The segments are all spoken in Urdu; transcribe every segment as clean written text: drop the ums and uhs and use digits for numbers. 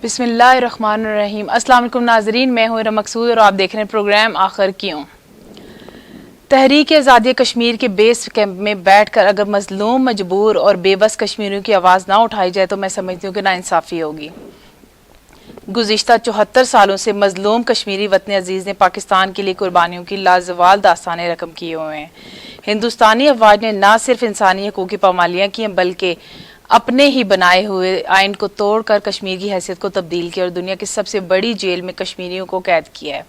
بسم اللہ الرحمن الرحیم۔ السلام علیکم ناظرین، میں ہوں ارم مقصود اور آپ دیکھ رہے ہیں پروگرام آخر کیوں۔ تحریک آزادی کشمیر کے بیس کیمپ میں بیٹھ کر اگر مظلوم، مجبور اور بے بس کشمیریوں کی آواز نہ اٹھائی جائے تو میں سمجھتی ہوں کہ ناانصافی ہوگی۔ گزشتہ 74 سالوں سے مظلوم کشمیری وطن عزیز نے پاکستان کے لیے قربانیوں کی لازوال داستانیں رقم کیے ہوئے ہیں۔ ہندوستانی افواج نے نہ صرف انسانی حقوق کی پامالیاں کی ہیں بلکہ اپنے ہی بنائے ہوئے آئین کو توڑ کر کشمیر کی حیثیت کو تبدیل کیا اور دنیا کی سب سے بڑی جیل میں کشمیریوں کو قید کیا ہے،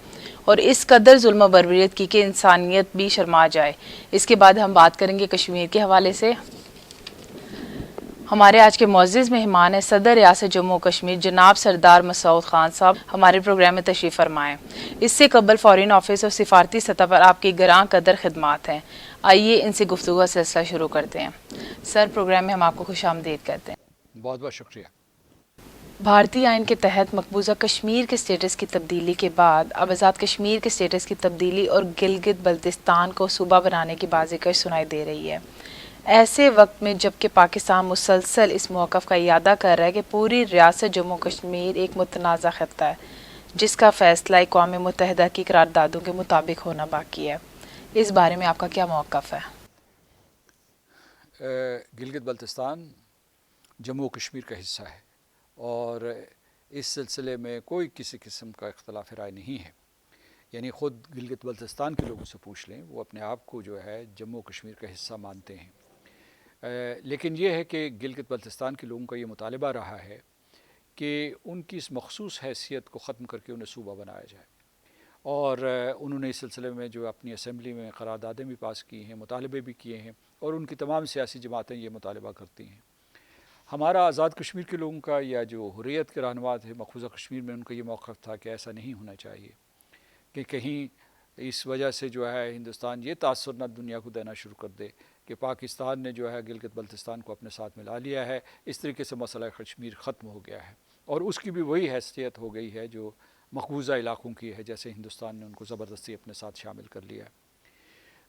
اور اس قدر ظلم و بربریت کی کہ انسانیت بھی شرما جائے۔ اس کے بعد ہم بات کریں گے کشمیر کے حوالے سے۔ ہمارے آج کے معزز مہمان ہیں صدر ریاست جموں و کشمیر جناب سردار مسعود خان صاحب، ہمارے پروگرام میں تشریف فرمائیں۔ اس سے قبل فارن آفس اور سفارتی سطح پر آپ کی گراں قدر خدمات ہیں۔ آئیے ان سے گفتگو کا سلسلہ شروع کرتے ہیں۔ سر، پروگرام میں ہم آپ کو خوش آمدید کرتے ہیں۔ بہت بہت شکریہ۔ بھارتی آئین کے تحت مقبوضہ کشمیر کے سٹیٹس کی تبدیلی کے بعد اب آزاد کشمیر کے سٹیٹس کی تبدیلی اور گلگت بلتستان کو صوبہ بنانے کی بازیکش سنائی دے رہی ہے، ایسے وقت میں جبکہ پاکستان مسلسل اس موقف کا اعادہ کر رہا ہے کہ پوری ریاست جموں کشمیر ایک متنازع خطہ ہے جس کا فیصلہ اقوام متحدہ کی قراردادوں کے مطابق ہونا باقی ہے۔ اس بارے میں آپ کا کیا موقف ہے؟ گلگت بلتستان جموں و کشمیر کا حصہ ہے اور اس سلسلے میں کوئی کسی قسم کا اختلاف رائے نہیں ہے، یعنی خود گلگت بلتستان کے لوگوں سے پوچھ لیں، وہ اپنے آپ کو جو ہے جموں و کشمیر کا حصہ مانتے ہیں۔ لیکن یہ ہے کہ گلگت بلتستان کے لوگوں کا یہ مطالبہ رہا ہے کہ ان کی اس مخصوص حیثیت کو ختم کر کے انہیں صوبہ بنایا جائے، اور انہوں نے اس سلسلے میں جو اپنی اسمبلی میں قراردادیں بھی پاس کی ہیں، مطالبے بھی کیے ہیں، اور ان کی تمام سیاسی جماعتیں یہ مطالبہ کرتی ہیں۔ ہمارا آزاد کشمیر کے لوگوں کا یا جو حریت کے رہنما تھے مقبوضہ کشمیر میں، ان کا یہ موقف تھا کہ ایسا نہیں ہونا چاہیے کہ کہیں اس وجہ سے جو ہے ہندوستان یہ تاثر نہ دنیا کو دینا شروع کر دے کہ پاکستان نے جو ہے گلگت بلتستان کو اپنے ساتھ ملا لیا ہے، اس طریقے سے مسئلہ کشمیر ختم ہو گیا ہے اور اس کی بھی وہی حیثیت ہو گئی ہے جو مقبوضہ علاقوں کی ہے، جیسے ہندوستان نے ان کو زبردستی اپنے ساتھ شامل کر لیا ہے۔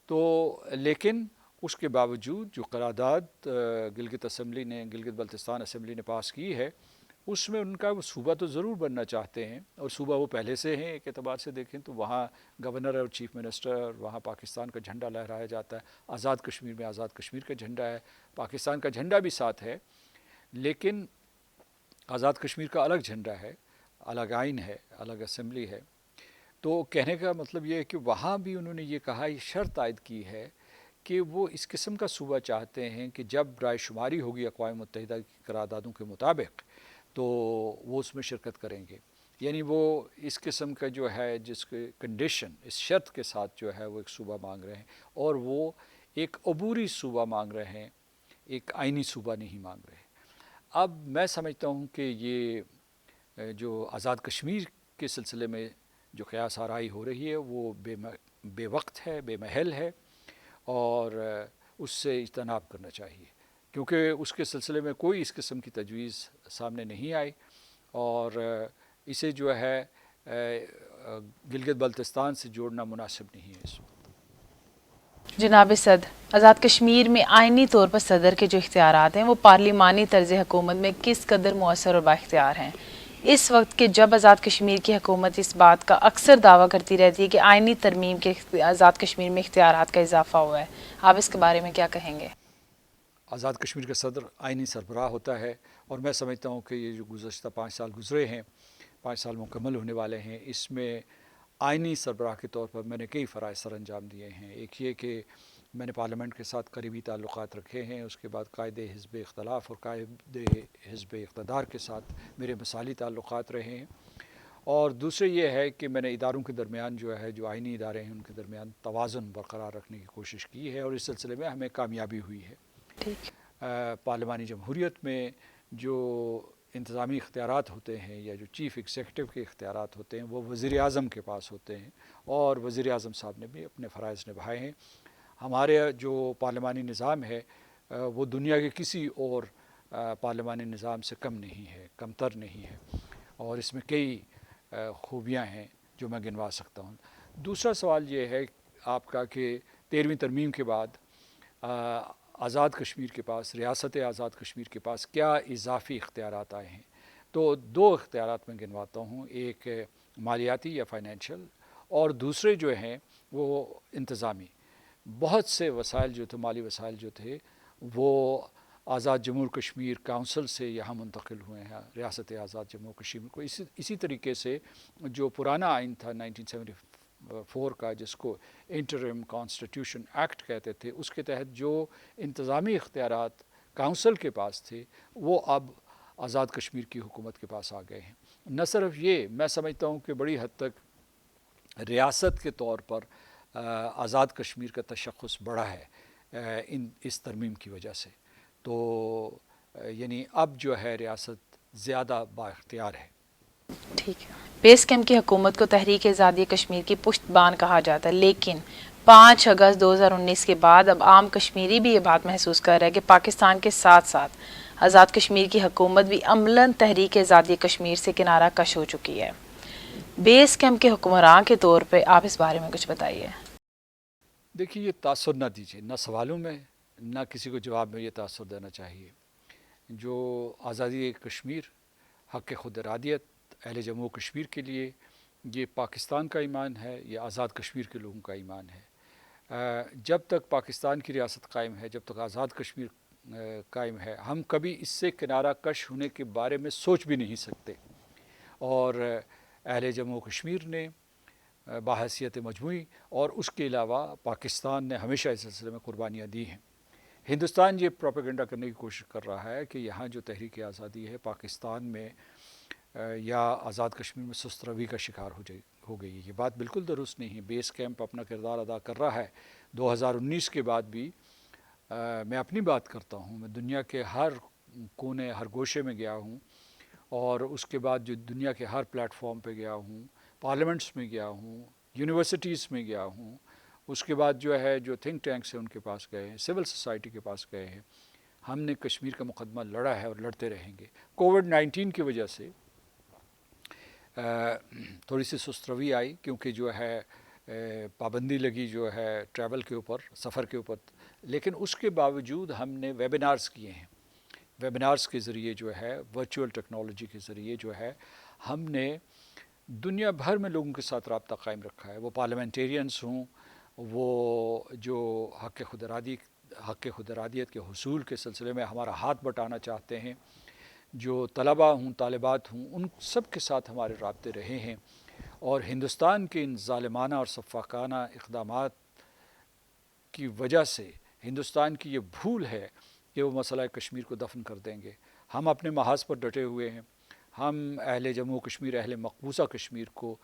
تو لیکن اس کے باوجود جو قرارداد گلگت بلتستان اسمبلی نے پاس کی ہے، اس میں ان کا وہ صوبہ تو ضرور بننا چاہتے ہیں، اور صوبہ وہ پہلے سے ہیں۔ ایک اعتبار سے دیکھیں تو وہاں گورنر اور چیف منسٹر، وہاں پاکستان کا جھنڈا لہرایا جاتا ہے، آزاد کشمیر میں آزاد کشمیر کا جھنڈا ہے، پاکستان کا جھنڈا بھی ساتھ ہے، لیکن آزاد کشمیر کا الگ جھنڈا ہے، الگ آئین ہے، الگ اسمبلی ہے۔ تو کہنے کا مطلب یہ ہے کہ وہاں بھی انہوں نے یہ کہا، یہ شرط عائد کی ہے کہ وہ اس قسم کا صوبہ چاہتے ہیں کہ جب رائے شماری ہوگی اقوام متحدہ کی قراردادوں کے مطابق تو وہ اس میں شرکت کریں گے، یعنی وہ اس قسم کا جو ہے جس کے کنڈیشن، اس شرط کے ساتھ جو ہے وہ ایک صوبہ مانگ رہے ہیں، اور وہ ایک عبوری صوبہ مانگ رہے ہیں، ایک آئینی صوبہ نہیں مانگ رہے۔ اب میں سمجھتا ہوں کہ یہ جو آزاد کشمیر کے سلسلے میں جو قیاس آرائی ہو رہی ہے وہ بے وقت ہے، بے محل ہے، اور اس سے اجتناب کرنا چاہیے، کیونکہ اس کے سلسلے میں کوئی اس قسم کی تجویز سامنے نہیں آئی، اور اسے جو ہے گلگت بلتستان سے جوڑنا مناسب نہیں ہے اس وقت۔ جناب صدر، آزاد کشمیر میں آئینی طور پر صدر کے جو اختیارات ہیں وہ پارلیمانی طرز حکومت میں کس قدر مؤثر اور بااختیار ہیں، اس وقت کہ جب آزاد کشمیر کی حکومت اس بات کا اکثر دعویٰ کرتی رہتی ہے کہ آئینی ترمیم کے آزاد کشمیر میں اختیارات کا اضافہ ہوا ہے؟ آپ اس کے بارے میں کیا کہیں گے؟ آزاد کشمیر کا صدر آئینی سربراہ ہوتا ہے، اور میں سمجھتا ہوں کہ یہ جو گزشتہ 5 سال گزرے ہیں، 5 سال مکمل ہونے والے ہیں، اس میں آئینی سربراہ کے طور پر میں نے کئی فرائض سر انجام دیے ہیں۔ ایک یہ کہ میں نے پارلیمنٹ کے ساتھ قریبی تعلقات رکھے ہیں، اس کے بعد قائد حزب اختلاف اور قائد حزب اقتدار کے ساتھ میرے مثالی تعلقات رہے ہیں، اور دوسرے یہ ہے کہ میں نے اداروں کے درمیان جو آئینی ادارے ہیں ان کے درمیان توازن برقرار رکھنے کی کوشش کی ہے، اور اس سلسلے میں ہمیں کامیابی ہوئی ہے۔ ٹھیک۔ پارلیمانی جمہوریت میں جو انتظامی اختیارات ہوتے ہیں یا جو چیف ایگزیکٹو کے اختیارات ہوتے ہیں وہ وزیر اعظم کے پاس ہوتے ہیں، اور وزیر اعظم صاحب نے بھی اپنے فرائض نبھائے ہیں۔ ہمارے جو پارلیمانی نظام ہے وہ دنیا کے کسی اور پارلیمانی نظام سے کم نہیں ہے، کم تر نہیں ہے، اور اس میں کئی خوبیاں ہیں جو میں گنوا سکتا ہوں۔ دوسرا سوال یہ ہے آپ کا کہ 13ویں ترمیم کے بعد آزاد کشمیر کے پاس، ریاست آزاد کشمیر کے پاس کیا اضافی اختیارات آئے ہیں؟ تو دو اختیارات میں گنواتا ہوں، ایک مالیاتی یا فائنینشیل، اور دوسرے جو ہیں وہ انتظامی۔ بہت سے وسائل جو تھے، مالی وسائل جو تھے، وہ آزاد جموں کشمیر کونسل سے یہاں منتقل ہوئے ہیں ریاست آزاد جموں کشمیر کو۔ اسی طریقے سے جو پرانا آئین تھا 1974 کا، جس کو انٹرم کانسٹیٹیوشن ایکٹ کہتے تھے، اس کے تحت جو انتظامی اختیارات کونسل کے پاس تھے وہ اب آزاد کشمیر کی حکومت کے پاس آ گئے ہیں۔ نہ صرف یہ، میں سمجھتا ہوں کہ بڑی حد تک ریاست کے طور پر آزاد کشمیر کا تشخص بڑھا ہے اس ترمیم کی وجہ سے۔ تو یعنی اب جو ہے ریاست زیادہ با اختیار ہے۔ ٹھیک ہے، بیس کیمپ کی حکومت کو تحریک آزادی کشمیر کی پشت بان کہا جاتا ہے، لیکن 5 اگست 2019 کے بعد اب عام کشمیری بھی یہ بات محسوس کر رہا ہے کہ پاکستان کے ساتھ ساتھ آزاد کشمیر کی حکومت بھی عملاً تحریک آزادی کشمیر سے کنارہ کش ہو چکی ہے۔ بیس کیمپ کے حکمراں کے طور پہ آپ اس بارے میں کچھ بتائیے۔ دیکھیے، یہ تاثر نہ دیجیے، نہ سوالوں میں نہ کسی کو جواب میں یہ تاثر دینا چاہیے۔ جو آزادی کشمیر، حق خود ارادیت اہل جموں کشمیر کے لیے، یہ پاکستان کا ایمان ہے، یہ آزاد کشمیر کے لوگوں کا ایمان ہے۔ جب تک پاکستان کی ریاست قائم ہے، جب تک آزاد کشمیر قائم ہے، ہم کبھی اس سے کنارہ کش ہونے کے بارے میں سوچ بھی نہیں سکتے۔ اور اہل جموں کشمیر نے بحیثیت مجموعی اور اس کے علاوہ پاکستان نے ہمیشہ اس سلسلے میں قربانیاں دی ہیں۔ ہندوستان یہ پروپیگنڈا کرنے کی کوشش کر رہا ہے کہ یہاں جو تحریک آزادی ہے پاکستان میں یا آزاد کشمیر میں سست روی کا شکار ہو گئی ہے۔ یہ بات بالکل درست نہیں ہے۔ بیس کیمپ اپنا کردار ادا کر رہا ہے۔ 2019 کے بعد بھی میں اپنی بات کرتا ہوں، میں دنیا کے ہر کونے، ہر گوشے میں گیا ہوں، اور اس کے بعد جو دنیا کے ہر پلیٹ فارم پہ گیا ہوں، پارلیمنٹس میں گیا ہوں، یونیورسٹیز میں گیا ہوں، اس کے بعد جو ہے جو تھنک ٹینکس ہیں ان کے پاس گئے ہیں، سول سوسائٹی کے پاس گئے ہیں۔ ہم نے کشمیر کا مقدمہ لڑا ہے اور لڑتے رہیں گے۔ کووڈ-19 کی وجہ سے تھوڑی سی سست روی آئی، کیونکہ جو ہے پابندی لگی جو ہے ٹریول کے اوپر، سفر کے اوپر، لیکن اس کے باوجود ہم نے ویبینارز کیے ہیں۔ ویبینارز کے ذریعے جو ہے، ورچوئل ٹیکنالوجی کے ذریعے جو ہے، ہم نے دنیا بھر میں لوگوں کے ساتھ رابطہ قائم رکھا ہے۔ وہ پارلیمنٹیرینز ہوں، وہ جو حق خود ارادیت کے حصول کے سلسلے میں ہمارا ہاتھ بٹانا چاہتے ہیں، جو طلباء ہوں، طالبات ہوں، ان سب کے ساتھ ہمارے رابطے رہے ہیں۔ اور ہندوستان کے ان ظالمانہ اور سفاکانہ اقدامات کی وجہ سے ہندوستان کی یہ بھول ہے کہ وہ مسئلہ کشمیر کو دفن کر دیں گے۔ ہم اپنے محاذ پر ڈٹے ہوئے ہیں۔ ہم اہل جموں کشمیر، اہل مقبوضہ کشمیر کو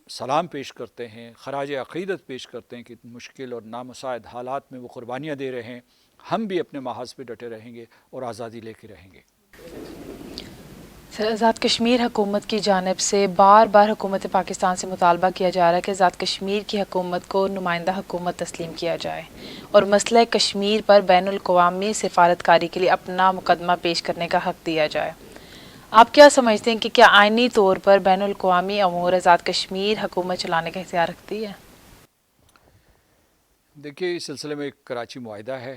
سلام پیش کرتے ہیں، خراج عقیدت پیش کرتے ہیں کہ مشکل اور نامساعد حالات میں وہ قربانیاں دے رہے ہیں۔ ہم بھی اپنے محاذ پہ ڈٹے رہیں گے اور آزادی لے کے رہیں گے۔ آزاد کشمیر حکومت کی جانب سے بار بار حکومت پاکستان سے مطالبہ کیا جا رہا ہے کہ آزاد کشمیر کی حکومت کو نمائندہ حکومت تسلیم کیا جائے اور مسئلہ کشمیر پر بین الاقوامی سفارتکاری کے لیے اپنا مقدمہ پیش کرنے کا حق دیا جائے۔ آپ کیا سمجھتے ہیں کہ کیا آئینی طور پر بین الاقوامی امور آزاد کشمیر حکومت چلانے کا اختیار رکھتی ہے؟ دیکھیے، اس سلسلے میں ایک کراچی معاہدہ ہے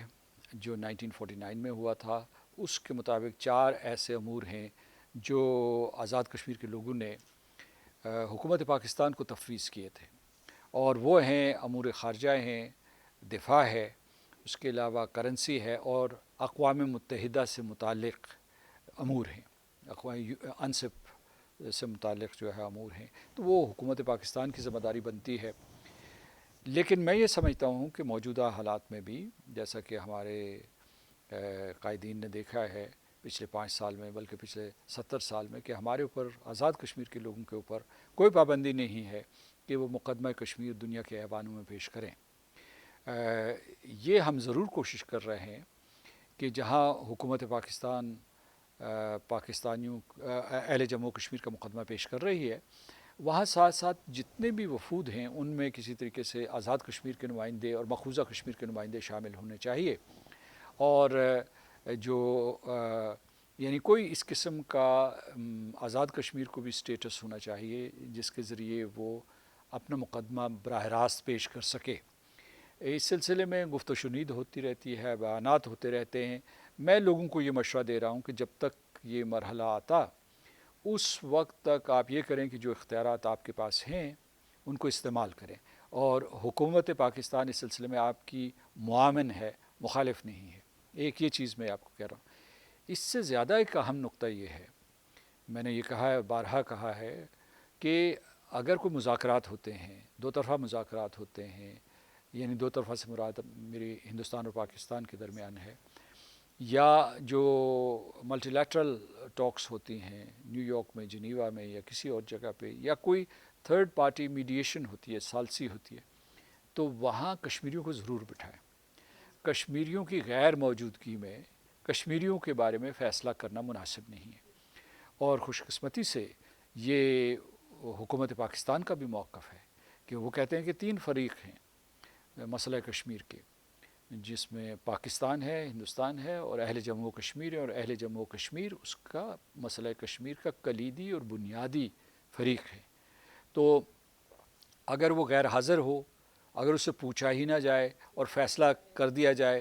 جو 1949 میں ہوا تھا۔ اس کے مطابق 4 ایسے امور ہیں جو آزاد کشمیر کے لوگوں نے حکومت پاکستان کو تفویض کیے تھے، اور وہ ہیں امور خارجہ ہیں، دفاع ہے، اس کے علاوہ کرنسی ہے، اور اقوام متحدہ سے متعلق امور ہیں، انسپ سے متعلق جو ہے امور ہیں۔ تو وہ حکومت پاکستان کی ذمہ داری بنتی ہے۔ لیکن میں یہ سمجھتا ہوں کہ موجودہ حالات میں بھی، جیسا کہ ہمارے قائدین نے دیکھا ہے پچھلے 5 سال میں، بلکہ پچھلے 70 سال میں، کہ ہمارے اوپر، آزاد کشمیر کے لوگوں کے اوپر کوئی پابندی نہیں ہے کہ وہ مقدمہ کشمیر دنیا کے ایوانوں میں پیش کریں۔ یہ ہم ضرور کوشش کر رہے ہیں کہ جہاں حکومت پاکستان پاکستانیوں، اہل جموں کشمیر کا مقدمہ پیش کر رہی ہے، وہاں ساتھ ساتھ جتنے بھی وفود ہیں ان میں کسی طریقے سے آزاد کشمیر کے نمائندے اور مقبوضہ کشمیر کے نمائندے شامل ہونے چاہیے۔ اور جو یعنی کوئی اس قسم کا آزاد کشمیر کو بھی اسٹیٹس ہونا چاہیے جس کے ذریعے وہ اپنا مقدمہ براہ راست پیش کر سکے۔ اس سلسلے میں گفت و شنید ہوتی رہتی ہے، بیانات ہوتے رہتے ہیں۔ میں لوگوں کو یہ مشورہ دے رہا ہوں کہ جب تک یہ مرحلہ آتا اس وقت تک آپ یہ کریں کہ جو اختیارات آپ کے پاس ہیں ان کو استعمال کریں، اور حکومت پاکستان اس سلسلے میں آپ کی معاون ہے، مخالف نہیں ہے۔ ایک یہ چیز میں آپ کو کہہ رہا ہوں۔ اس سے زیادہ ایک اہم نقطہ یہ ہے، میں نے یہ کہا ہے، بارہا کہا ہے، کہ اگر کوئی مذاکرات ہوتے ہیں، دو طرفہ مذاکرات ہوتے ہیں، یعنی دو طرفہ سے مراد میری ہندوستان اور پاکستان کے درمیان ہے، یا جو ملٹی لیٹرل ٹاکس ہوتی ہیں نیو یارک میں، جنیوا میں، یا کسی اور جگہ پہ، یا کوئی تھرڈ پارٹی میڈیشن ہوتی ہے، ثالثی ہوتی ہے، تو وہاں کشمیریوں کو ضرور بٹھائیں۔ کشمیریوں کی غیر موجودگی میں کشمیریوں کے بارے میں فیصلہ کرنا مناسب نہیں ہے، اور خوش قسمتی سے یہ حکومت پاکستان کا بھی موقف ہے کہ وہ کہتے ہیں کہ 3 فریق ہیں مسئلہ کشمیر کے، جس میں پاکستان ہے، ہندوستان ہے، اور اہل جموں و کشمیر ہے، اور اہل جموں و کشمیر اس کا مسئلہ کشمیر کا کلیدی اور بنیادی فریق ہے۔ تو اگر وہ غیر حاضر ہو، اگر اس سے پوچھا ہی نہ جائے اور فیصلہ کر دیا جائے،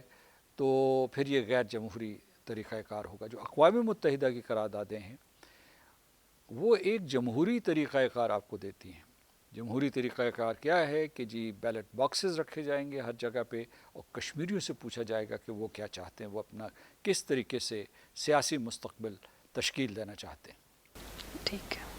تو پھر یہ غیر جمہوری طریقہ کار ہوگا۔ جو اقوام متحدہ کی قراردادیں ہیں وہ ایک جمہوری طریقہ کار آپ کو دیتی ہیں۔ جمہوری طریقہ کار کیا ہے کہ جی بیلٹ باکسز رکھے جائیں گے ہر جگہ پہ، اور کشمیریوں سے پوچھا جائے گا کہ وہ کیا چاہتے ہیں، وہ اپنا کس طریقے سے سیاسی مستقبل تشکیل دینا چاہتے ہیں۔ ٹھیک ہے۔